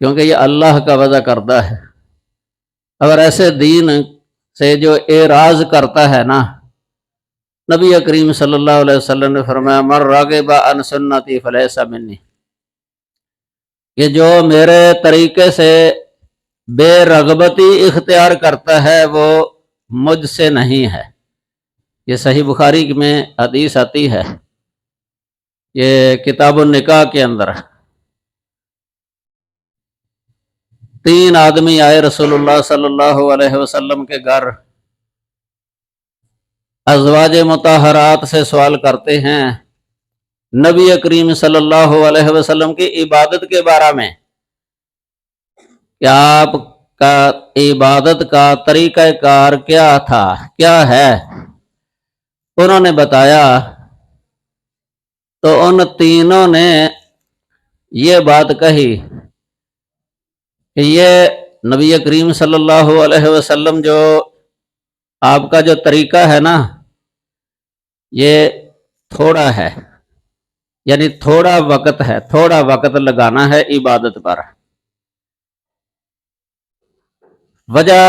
کیونکہ یہ اللہ کا وضع کردہ ہے۔ اگر ایسے دین سے جو اعراض کرتا ہے نا، نبی کریم صلی اللہ علیہ وسلم نے فرمایا من راغب عن سنتی فلیس منی، کہ جو میرے طریقے سے بے رغبتی اختیار کرتا ہے وہ مجھ سے نہیں ہے۔ یہ صحیح بخاری میں حدیث آتی ہے، یہ کتاب النکاح کے اندر۔ 3 آدمی آئے رسول اللہ صلی اللہ علیہ وسلم کے گھر، ازواج مطہرات سے سوال کرتے ہیں نبی کریم صلی اللہ علیہ وسلم کی عبادت کے بارے میں، کہ آپ کا عبادت کا طریقہ کار کیا تھا، کیا ہے۔ انہوں نے بتایا تو ان تینوں نے یہ بات کہی کہ یہ نبی کریم صلی اللہ علیہ وسلم جو آپ کا جو طریقہ ہے نا، یہ تھوڑا ہے، یعنی تھوڑا وقت ہے، تھوڑا وقت لگانا ہے عبادت پر۔ وجہ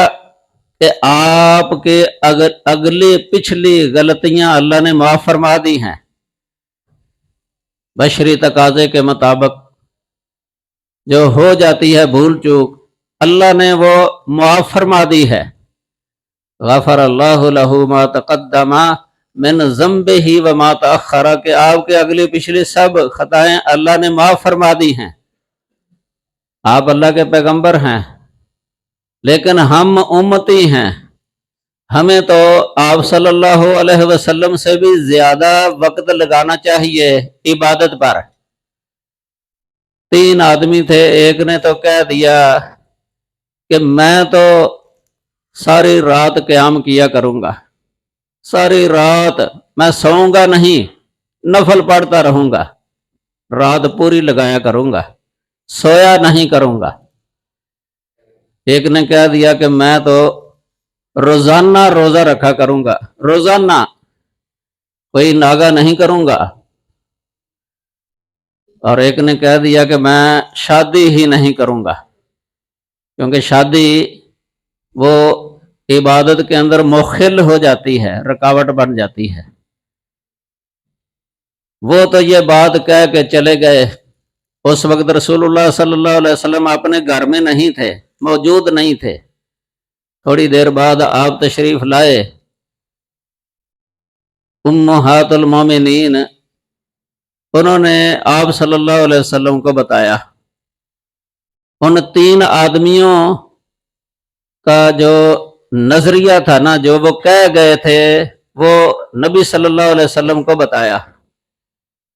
کہ آپ کے اگلی پچھلی غلطیاں اللہ نے معاف فرما دی ہیں، بشری تقاضے کے مطابق جو ہو جاتی ہے بھول چوک، اللہ نے وہ معاف فرما دی ہے۔ غفر اللہ لہ ما تقدم من ذنبہ وما تأخر، کہ آپ کے اگلی پچھلی سب خطائیں اللہ نے معاف فرما دی ہیں۔ آپ اللہ کے پیغمبر ہیں لیکن ہم امتی ہیں، ہمیں تو آپ صلی اللہ علیہ وسلم سے بھی زیادہ وقت لگانا چاہیے عبادت پر۔ 3 آدمی تھے، ایک نے تو کہہ دیا کہ میں تو ساری رات قیام کیا کروں گا، ساری رات میں سوؤں گا نہیں، نفل پڑھتا رہوں گا، رات پوری لگایا کروں گا، سویا نہیں کروں گا۔ ایک نے کہہ دیا کہ میں تو روزانہ روزہ رکھا کروں گا، روزانہ کوئی ناغہ نہیں کروں گا۔ اور ایک نے کہہ دیا کہ میں شادی ہی نہیں کروں گا، کیونکہ شادی وہ عبادت کے اندر مخل ہو جاتی ہے، رکاوٹ بن جاتی ہے۔ وہ تو یہ بات کہہ کے چلے گئے۔ اس وقت رسول اللہ صلی اللہ علیہ وسلم اپنے گھر میں نہیں تھے، موجود نہیں تھے۔ تھوڑی دیر بعد آپ تشریف لائے، امہات المومنین، انہوں نے آپ صلی اللہ علیہ وسلم کو بتایا۔ ان 3 آدمیوں کا جو نظریہ تھا نا، جو وہ کہہ گئے تھے، وہ نبی صلی اللہ علیہ وسلم کو بتایا۔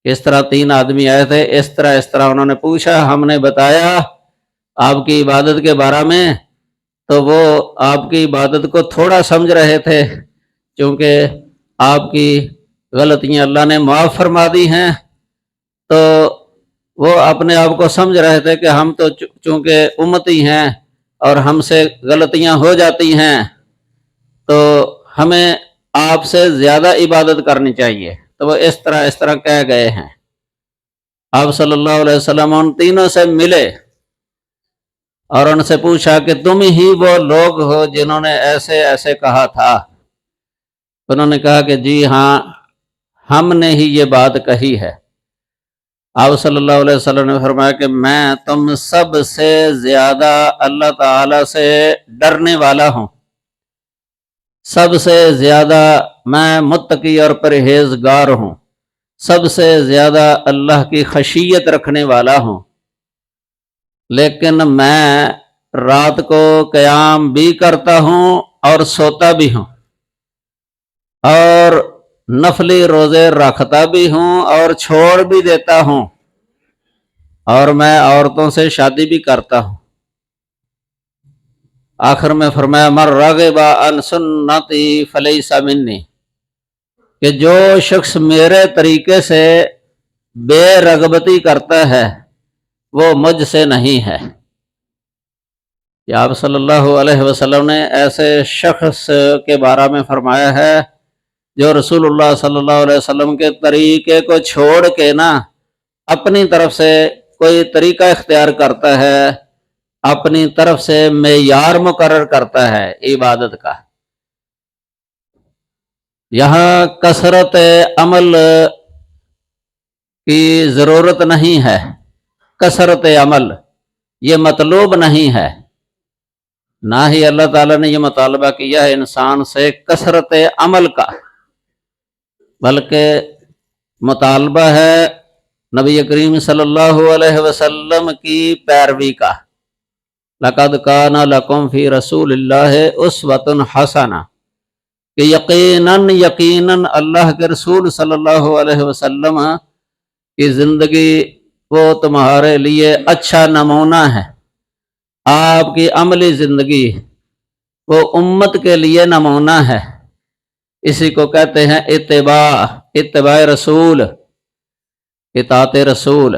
اس طرح 3 آدمی آئے تھے، اس طرح انہوں نے پوچھا، ہم نے بتایا آپ کی عبادت کے بارے میں، تو وہ آپ کی عبادت کو تھوڑا سمجھ رہے تھے، چونکہ آپ کی غلطیاں اللہ نے معاف فرما دی ہیں، تو وہ اپنے آپ کو سمجھ رہے تھے کہ ہم تو چونکہ امتی ہیں اور ہم سے غلطیاں ہو جاتی ہیں، تو ہمیں آپ سے زیادہ عبادت کرنی چاہیے۔ تو وہ اس طرح کہہ گئے ہیں۔ آپ صلی اللہ علیہ وسلم ان تینوں سے ملے اور ان سے پوچھا کہ تم ہی وہ لوگ ہو جنہوں نے ایسے ایسے کہا تھا؟ انہوں نے کہا کہ جی ہاں، ہم نے ہی یہ بات کہی ہے۔ آپ صلی اللہ علیہ وسلم نے فرمایا کہ میں تم سب سے زیادہ اللہ تعالی سے ڈرنے والا ہوں، سب سے زیادہ میں متقی اور پرہیزگار ہوں، سب سے زیادہ اللہ کی خشیت رکھنے والا ہوں، لیکن میں رات کو قیام بھی کرتا ہوں اور سوتا بھی ہوں، اور نفلی روزے رکھتا بھی ہوں اور چھوڑ بھی دیتا ہوں، اور میں عورتوں سے شادی بھی کرتا ہوں۔ آخر میں فرمایا من رغب عن سنتی فلیس منی، کہ جو شخص میرے طریقے سے بے رغبتی کرتا ہے وہ مجھ سے نہیں ہے۔ کہ آپ صلی اللہ علیہ وسلم نے ایسے شخص کے بارے میں فرمایا ہے جو رسول اللہ صلی اللہ علیہ وسلم کے طریقے کو چھوڑ کے نا اپنی طرف سے کوئی طریقہ اختیار کرتا ہے اپنی طرف سے معیار مقرر کرتا ہے عبادت کا۔ یہاں کثرت عمل کی ضرورت نہیں ہے، کثرت عمل یہ مطلوب نہیں ہے، نہ ہی اللہ تعالیٰ نے یہ مطالبہ کیا ہے انسان سے کثرت عمل کا، بلکہ مطالبہ ہے نبی کریم صلی اللہ علیہ وسلم کی پیروی کا۔ لَقَدْ كَانَ لَكُمْ فِي رَسُولِ اللَّهِ أُسْوَةٌ حَسَنَةٌ، کہ یقیناً اللہ کے رسول صلی اللہ علیہ وسلم کی زندگی وہ تمہارے لیے اچھا نمونہ ہے، آپ کی عملی زندگی وہ امت کے لیے نمونہ ہے۔ اسی کو کہتے ہیں اتباع رسول، اطاعت رسول۔